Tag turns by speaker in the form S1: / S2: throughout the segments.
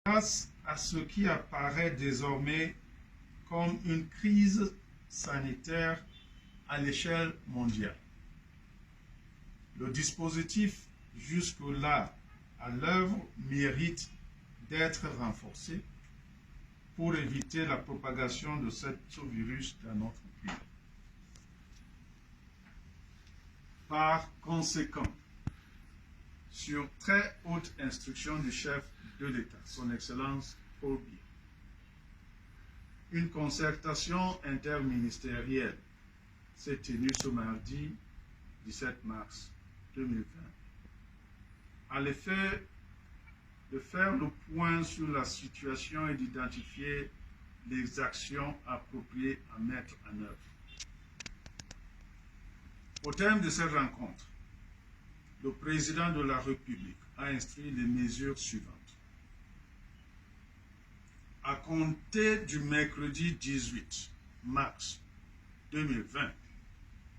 S1: Face à ce qui apparaît désormais comme une crise sanitaire à l'échelle mondiale, le dispositif jusque-là à l'œuvre mérite d'être renforcé pour éviter la propagation de ce virus dans notre pays. Par conséquent, sur très haute instruction du chef de l'État, son Excellence Paul Biya, une concertation interministérielle s'est tenue ce mardi 17 mars 2020 à l'effet de faire le point sur la situation et d'identifier les actions appropriées à mettre en œuvre. Au terme de cette rencontre, le président de la République a instruit les mesures suivantes. À compter du mercredi 18 mars 2020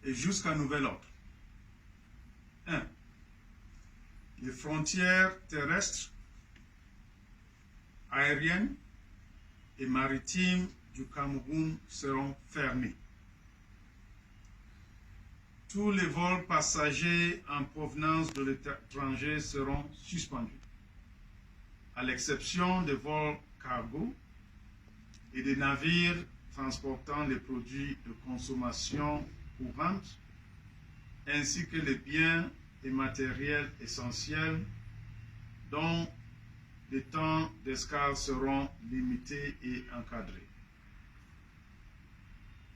S1: et jusqu'à nouvel ordre, 1. Les frontières terrestres, aériennes et maritimes du Cameroun seront fermées. Tous les vols passagers en provenance de l'étranger seront suspendus, à l'exception des vols cargo et des navires transportant les produits de consommation courante, ainsi que les biens et matériels essentiels dont les temps d'escale seront limités et encadrés.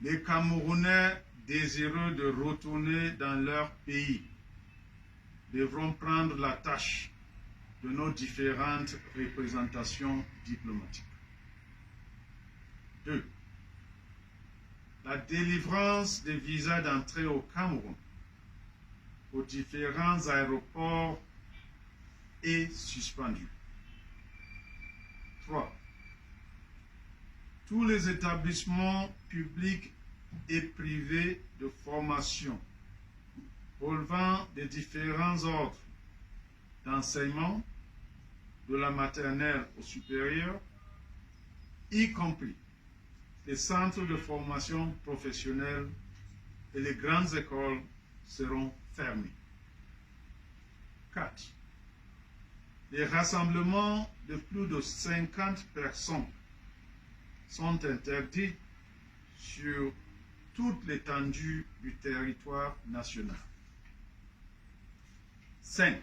S1: Les Camerounais désireux de retourner dans leur pays devront prendre la tâche de nos différentes représentations diplomatiques. 2. La délivrance des visas d'entrée au Cameroun aux différents aéroports est suspendue. 3. Tous les établissements publics et privés de formation relevant des différents ordres d'enseignement, de la maternelle au supérieur, y compris les centres de formation professionnelle et les grandes écoles, seront fermés. 4. Les rassemblements de plus de 50 personnes sont interdits sur toute l'étendue du territoire national. 5.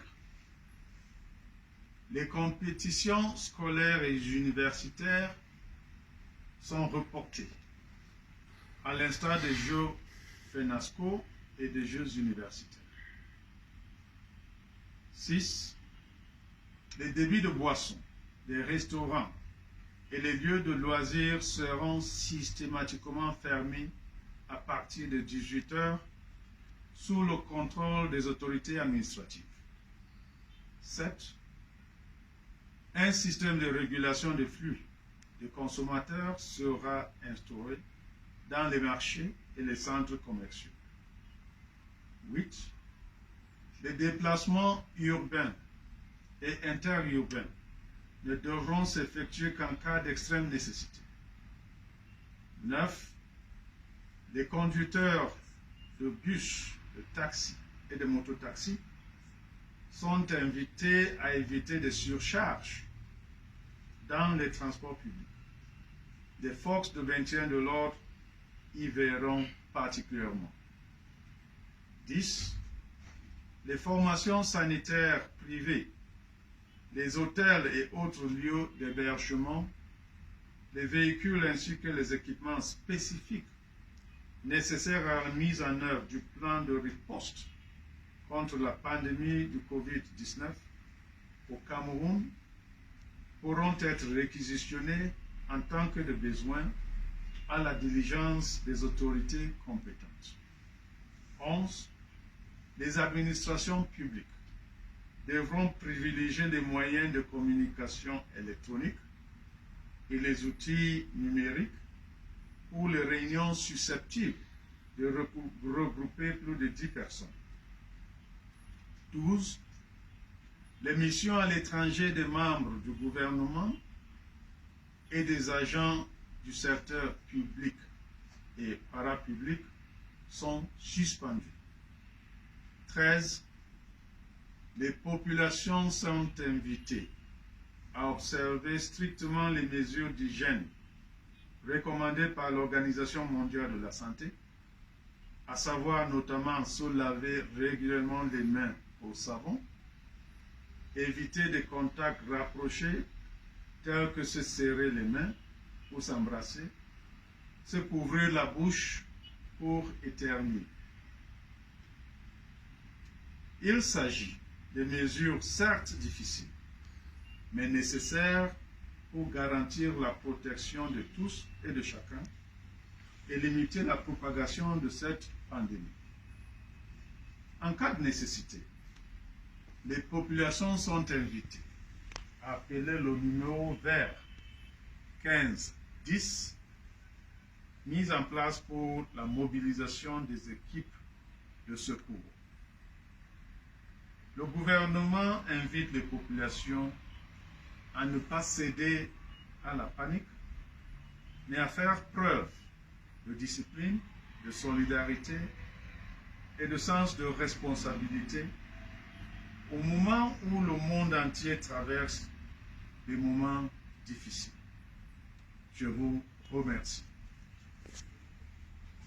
S1: Les compétitions scolaires et universitaires sont reportées, à l'instar des Jeux FENASCO et des Jeux universitaires. 6. Les débits de boissons, les restaurants et les lieux de loisirs seront systématiquement fermés à partir de 18 h sous le contrôle des autorités administratives. 7. Un système de régulation des flux de consommateurs sera instauré dans les marchés et les centres commerciaux. 8. Les déplacements urbains et interurbains ne devront s'effectuer qu'en cas d'extrême nécessité. 9. Les conducteurs de bus, de taxis et de mototaxis sont invités à éviter des surcharges dans les transports publics. Les forces de maintien de l'ordre y verront particulièrement. 10. Les formations sanitaires privées, les hôtels et autres lieux d'hébergement, les véhicules ainsi que les équipements spécifiques nécessaires à la mise en œuvre du plan de riposte contre la pandémie du Covid-19 au Cameroun pourront être réquisitionnés en tant que de besoin à la diligence des autorités compétentes. 11. Les administrations publiques devront privilégier les moyens de communication électronique et les outils numériques pour les réunions susceptibles de regrouper plus de 10 personnes. 12. Les missions à l'étranger des membres du gouvernement et des agents du secteur public et parapublic sont suspendus. 13. Les populations sont invitées à observer strictement les mesures d'hygiène recommandées par l'Organisation mondiale de la santé, à savoir notamment se laver régulièrement les mains au savon, éviter des contacts rapprochés tels que se serrer les mains ou s'embrasser, se couvrir la bouche pour éternuer. Il s'agit de mesures certes difficiles, mais nécessaires pour garantir la protection de tous et de chacun et limiter la propagation de cette pandémie. En cas de nécessité, les populations sont invitées à appeler le numéro vert 1510 mis en place pour la mobilisation des équipes de secours. Le gouvernement invite les populations à ne pas céder à la panique, mais à faire preuve de discipline, de solidarité et de sens de responsabilité au moment où le monde entier traverse des moments difficiles. Je vous remercie.